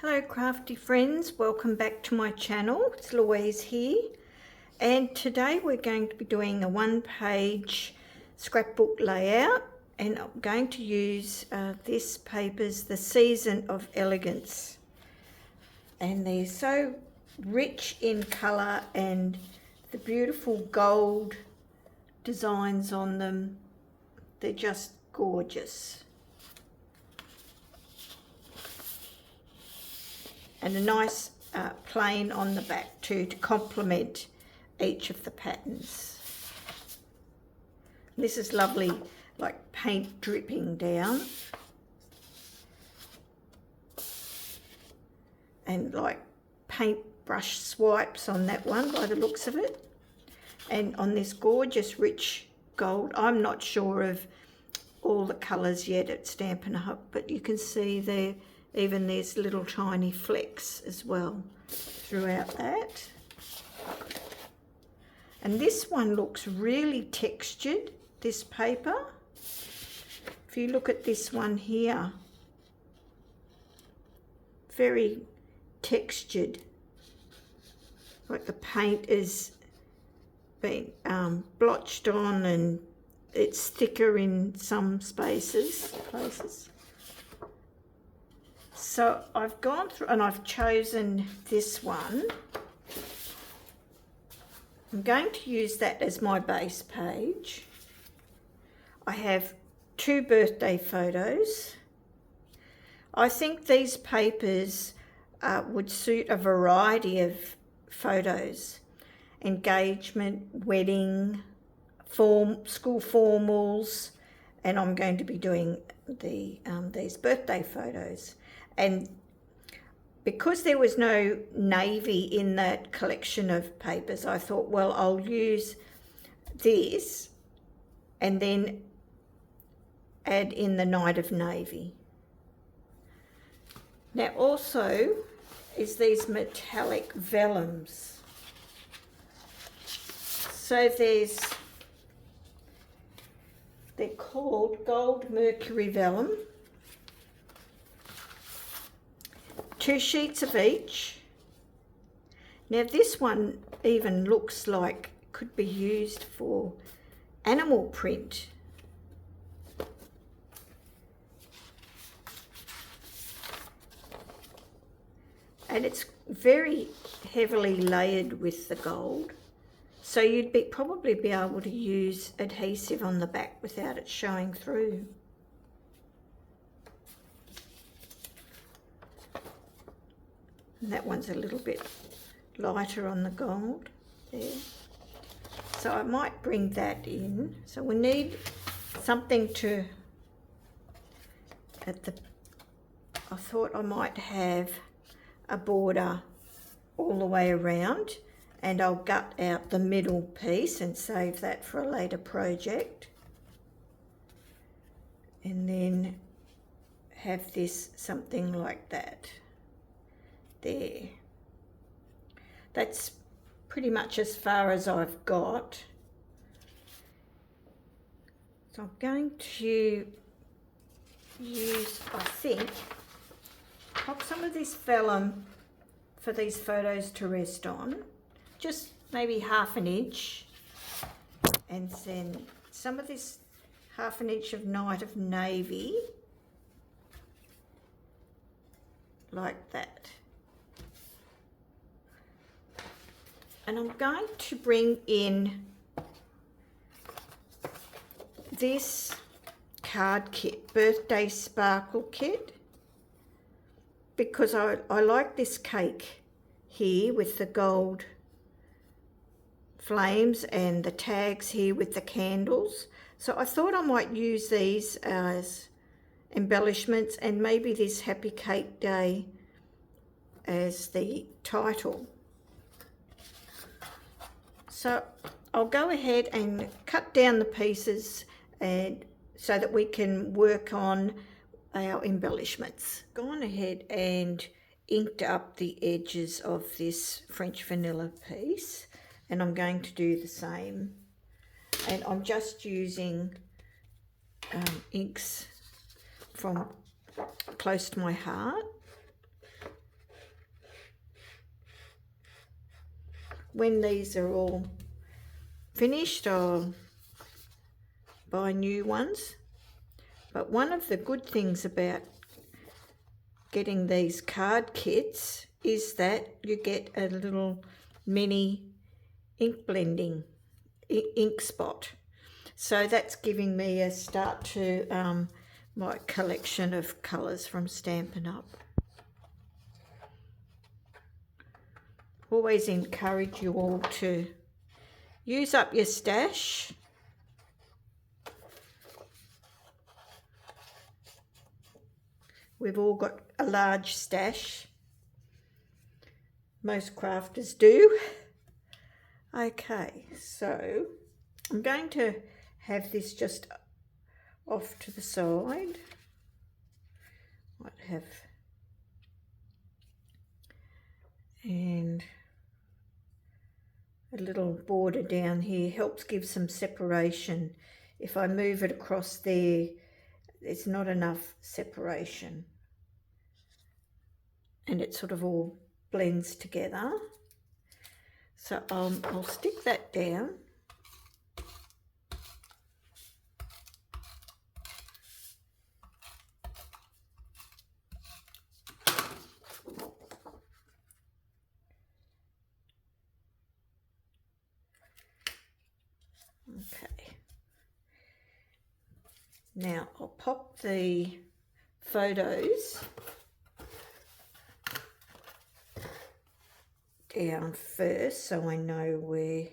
Hello crafty friends, welcome back to my channel. It's Louise here, and today we're going to be doing a one-page scrapbook layout, and I'm going to use this paper's The Season of Elegance, and they're so rich in colour and the beautiful gold designs on them, they're just gorgeous. And a nice plain on the back too to complement each of the patterns. This is lovely, like paint dripping down, and like paint brush swipes on that one by the looks of it, and on this gorgeous rich gold. I'm not sure of all the colours yet at Stampin Up, but you can see there even there's little tiny flecks as well throughout that. And this one looks really textured, this paper. If you look at this one here, very textured, like the paint is been blotched on and it's thicker in some places. So I've gone through and I've chosen this one. I'm going to use that as my base page. I have 2 birthday photos. I think these papers would suit a variety of photos: engagement, wedding, school formals, and I'm going to be doing these birthday photos. And because there was no navy in that collection of papers, I thought, well, I'll use this and then add in the Night of Navy. Now also is these metallic vellums. So they're called Gold Mercury Vellum. 2 sheets of each. Now this one even looks like it could be used for animal print. And it's very heavily layered with the gold, so you'd probably be able to use adhesive on the back without it showing through. And that one's a little bit lighter on the gold there. So I might bring that in. So we need something to, I thought I might have a border all the way around, and I'll gut out the middle piece and save that for a later project. And then have this something like that. There. That's pretty much as far as I've got. So I'm going to use, I think, pop some of this vellum for these photos to rest on, just maybe 1/2 inch, and then some of this 1/2 inch of Night of Navy, like that. And I'm going to bring in this card kit, Birthday Sparkle Kit, because I like this cake here with the gold flames and the tags here with the candles. So I thought I might use these as embellishments, and maybe this Happy Cake Day as the title. So I'll go ahead and cut down the pieces and so that we can work on our embellishments. Gone ahead and inked up the edges of this French vanilla piece, and I'm going to do the same. And I'm just using inks from Close to My Heart. when these are all finished, I'll buy new ones. But one of the good things about getting these card kits is that you get a little mini ink blending ink spot. So that's giving me a start to my collection of colours from Stampin' Up. Always encourage you all to use up your stash. We've all got a large stash. Most crafters do. Okay, so I'm going to have this just off to the side. Might have, and a little border down here helps give some separation. If I move it across there, there's not enough separation, and it sort of all blends together. So I'll stick that down. Okay. Now I'll pop the photos down first so I know where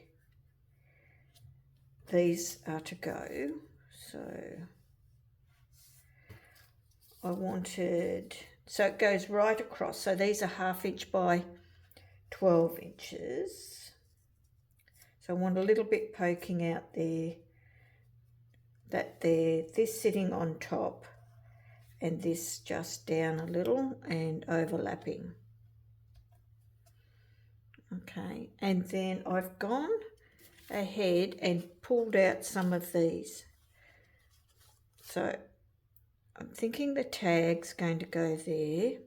these are to go. So I wanted, so it goes right across. So these are 1/2 inch by 12 inches. So I want a little bit poking out there, that there, this sitting on top, and this just down a little and overlapping. Okay, and then I've gone ahead and pulled out some of these. So I'm thinking the tag's going to go there.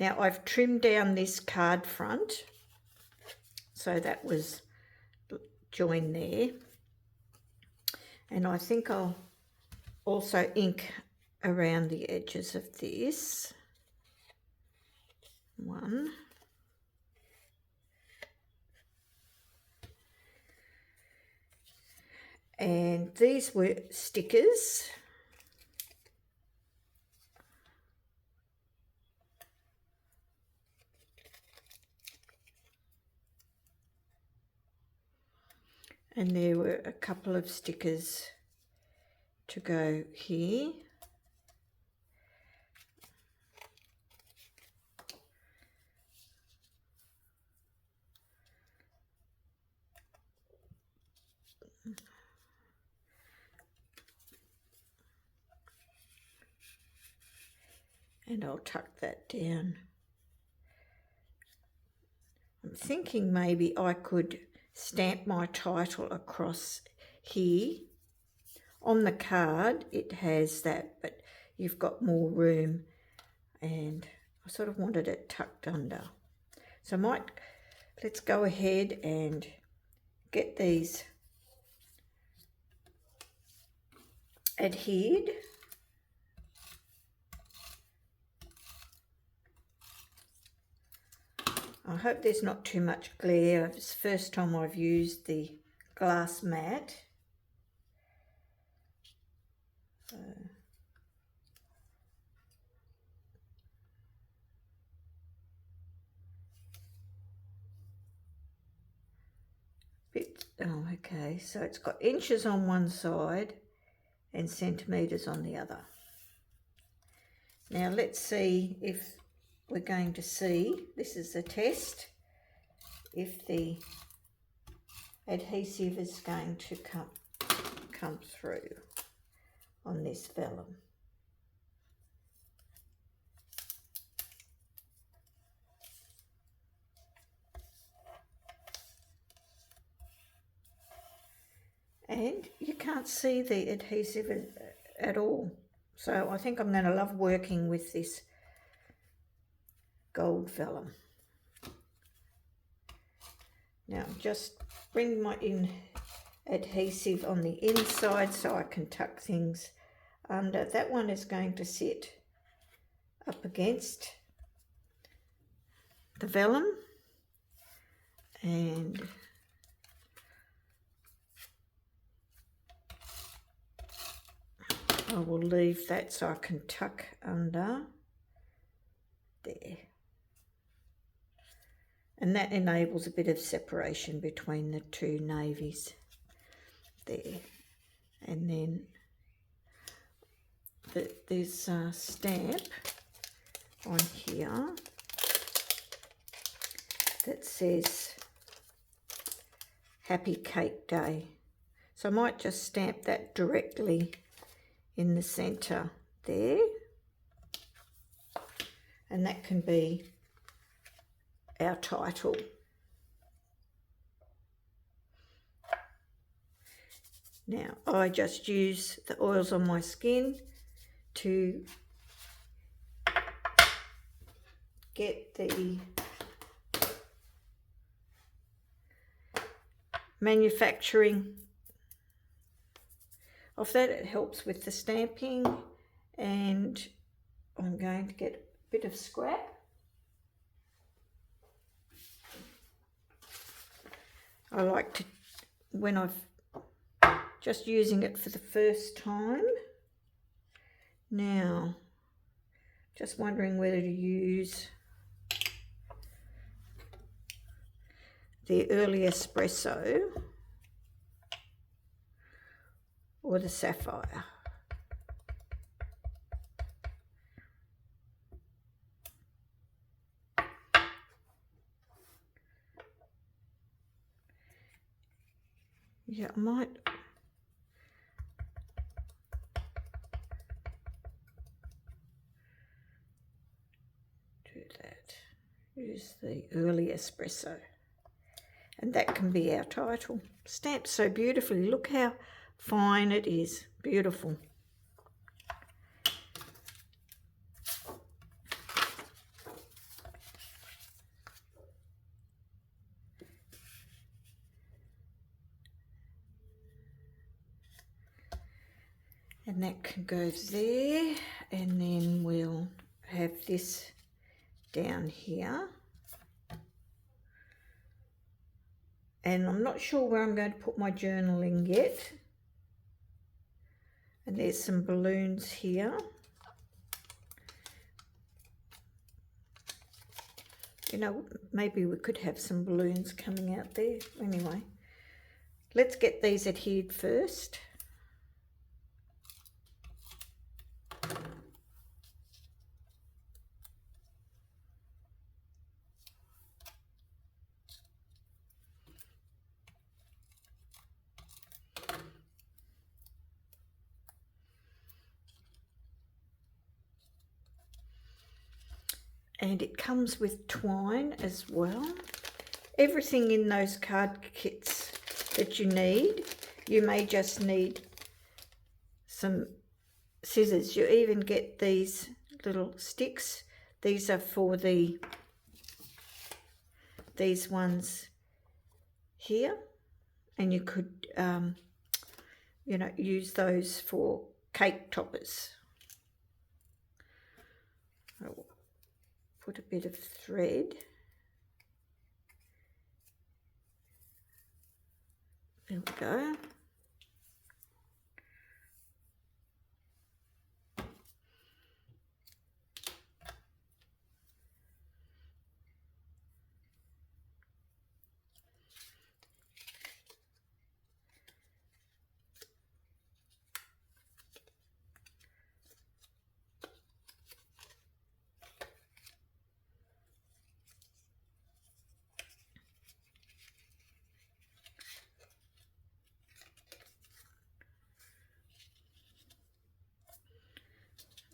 Now I've trimmed down this card front, so that was joined there. And I think I'll also ink around the edges of this one. And these were stickers. And there were a couple of stickers to go here. And I'll tuck that down. I'm thinking maybe I could stamp my title across here. On the card it has that, but you've got more room, and I sort of wanted it tucked under. So let's go ahead and get these adhered. I hope there's not too much glare. It's the first time I've used the glass mat. So okay, so it's got inches on one side and centimetres on the other. Now let's see if we're going to see, this is a test, if the adhesive is going to come through on this vellum. And you can't see the adhesive at all. So I think I'm going to love working with this gold vellum. Now just bring my adhesive on the inside so I can tuck things under. That one is going to sit up against the vellum, and I will leave that so I can tuck under there. And that enables a bit of separation between the two navies there. And then there's a stamp on here that says Happy Cake Day. So I might just stamp that directly in the centre there. And that can be our title. Now I just use the oils on my skin to get the manufacturing of that. It helps with the stamping, and I'm going to get a bit of scrap. I like to, when I've just using it for the first time. Now, just wondering whether to use the early espresso or the sapphire. Yeah, I might do that. Use the early espresso. And that can be our title. Stamped so beautifully. Look how fine it is. Beautiful. And that can go there, and then we'll have this down here. And I'm not sure where I'm going to put my journaling yet. And there's some balloons here. You know, maybe we could have some balloons coming out there. Anyway, let's get these adhered first. And it comes with twine as well. Everything in those card kits that you need. You may just need some scissors. You even get these little sticks. These are for these ones here. And you could, you know, use those for cake toppers. Put a bit of thread. There we go.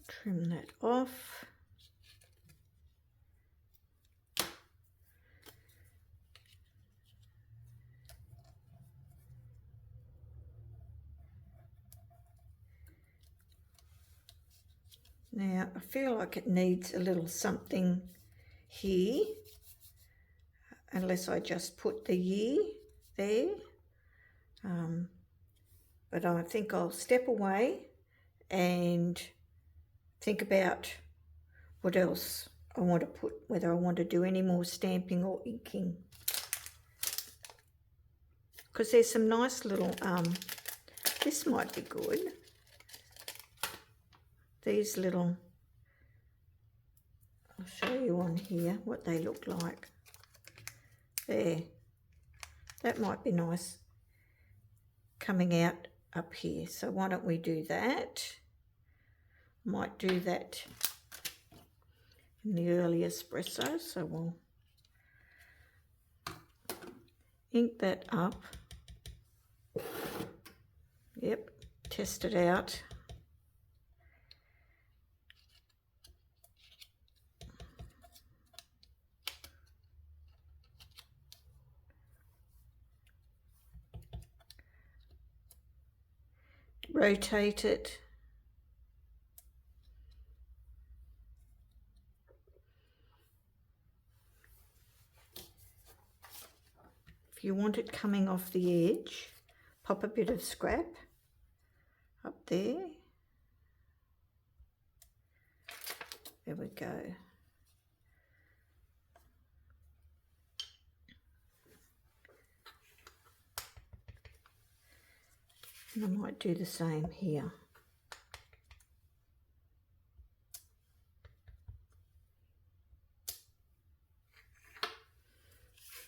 Trim that off. Now I feel like it needs a little something here. unless I just put the year there. But I think I'll step away and think about what else I want to put, whether I want to do any more stamping or inking. Because there's some nice little, this might be good. These little, I'll show you on here what they look like. There, that might be nice coming out up here. So why don't we do that? Might do that in the early espresso, so we'll ink that up. Yep, test it out. Rotate it. If you want it coming off the edge, pop a bit of scrap up there. There we go. And I might do the same here.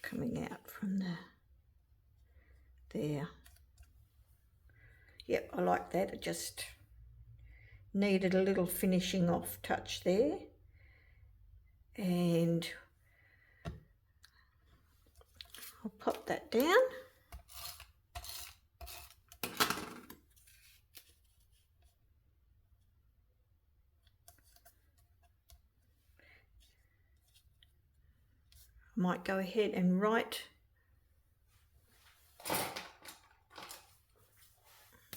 Coming out from there. Yep, I like that. It just needed a little finishing off touch there. And I'll pop that down. Might go ahead and write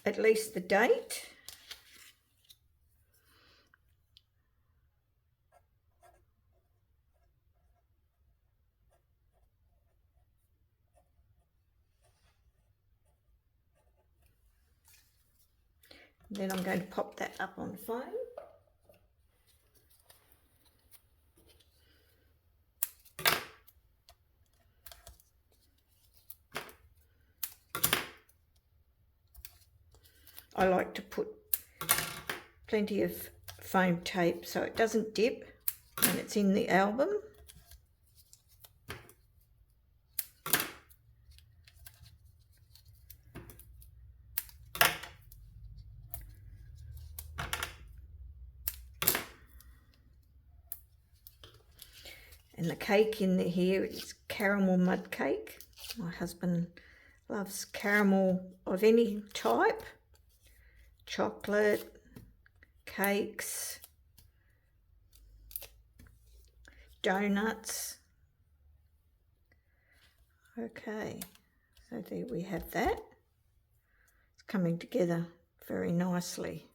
at least the date. Then I'm going to pop that up on foam. I like to put plenty of foam tape so it doesn't dip when it's in the album. And the cake in here is caramel mud cake. My husband loves caramel of any type. Chocolate, cakes, donuts. Okay, so there we have that. It's coming together very nicely.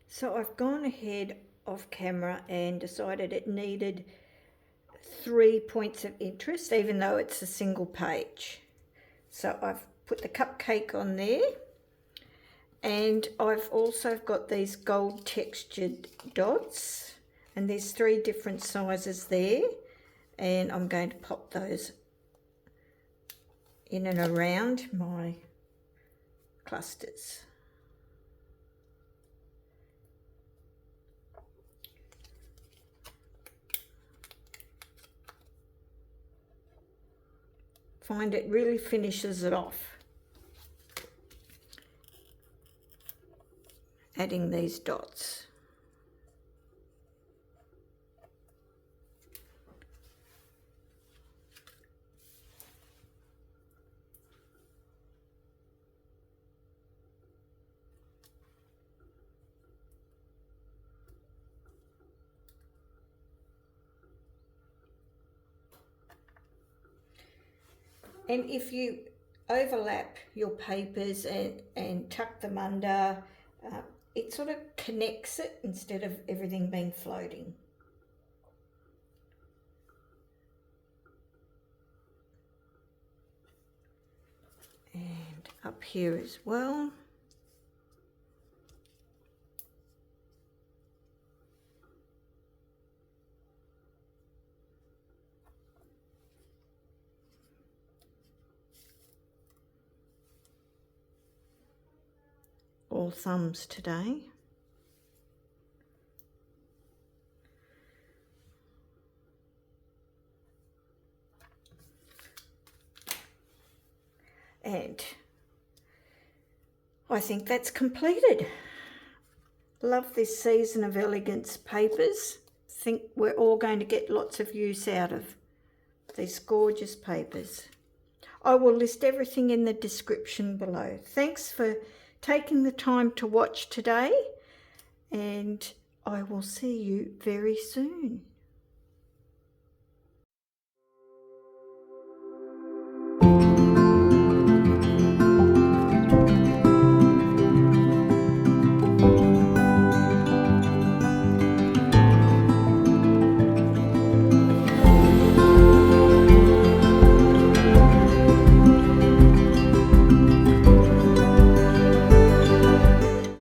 So I've gone ahead off camera and decided it needed 3 points of interest, even though it's a single page. So I've put the cupcake on there. And I've also got these gold textured dots, and there's 3 different sizes there, and I'm going to pop those in and around my clusters. Find it really finishes it off. Adding these dots. And if you overlap your papers and tuck them under, it sort of connects it instead of everything being floating. up here as well. All thumbs today. And I think that's completed. Love this season of Elegance papers. Think we're all going to get lots of use out of these gorgeous papers. I will list everything in the description below. Thanks for taking the time to watch today, and I will see you very soon.